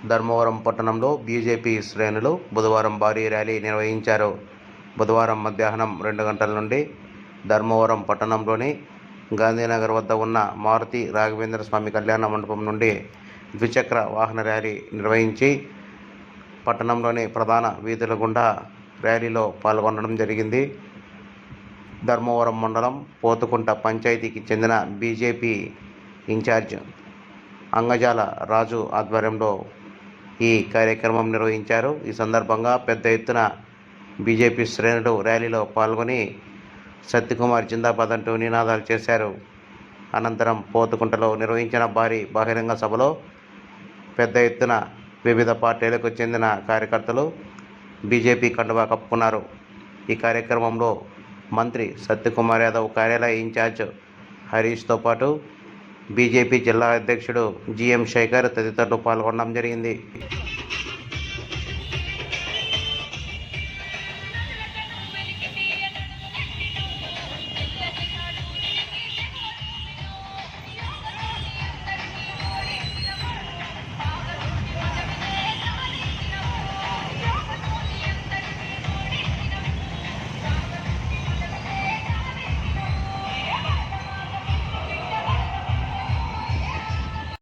ధర్మవరం పట్టణంలో బీజేపీ శ్రేణులు బుధవారం భారీ ర్యాలీ నిర్వహించారు. బుధవారం మధ్యాహ్నం 2 గంటల నుండి ధర్మవరం పట్టణంలోని గాంధీనగర్ వద్ద ఉన్న మారుతి రాఘవేంద్ర స్వామి కళ్యాణ మండపం నుండి ద్విచక్ర వాహన ర్యాలీ నిర్వహించి పట్టణంలోని ప్రధాన వీధుల గుండా ర్యాలీలో పాల్గొనడం జరిగింది. ధర్మవరం మండలం పోతుకుంట పంచాయతీకి చెందిన బీజేపీ ఇన్ఛార్జ్ అంగజాల రాజు ఆధ్వర్యంలో ఈ కార్యక్రమం నిర్వహించారు. ఈ సందర్భంగా పెద్ద ఎత్తున బీజేపీ శ్రేణులు ర్యాలీలో పాల్గొని సత్యకుమార్ జిందాబాద్ అంటూ నినాదాలు చేశారు. అనంతరం పోతుకుంటలో నిర్వహించిన భారీ బహిరంగ సభలో పెద్ద ఎత్తున వివిధ పార్టీలకు చెందిన కార్యకర్తలు బీజేపీ కండువా కప్పుకున్నారు. ఈ కార్యక్రమంలో మంత్రి సత్యకుమార్ యాదవ్, కార్యాలయ ఇన్ఛార్జ్ హరీష్తో పాటు బీజేపీ జిల్లా అధ్యక్షుడు జిఎం శేఖర్ తదితరులు పాల్గొనడం జరిగింది.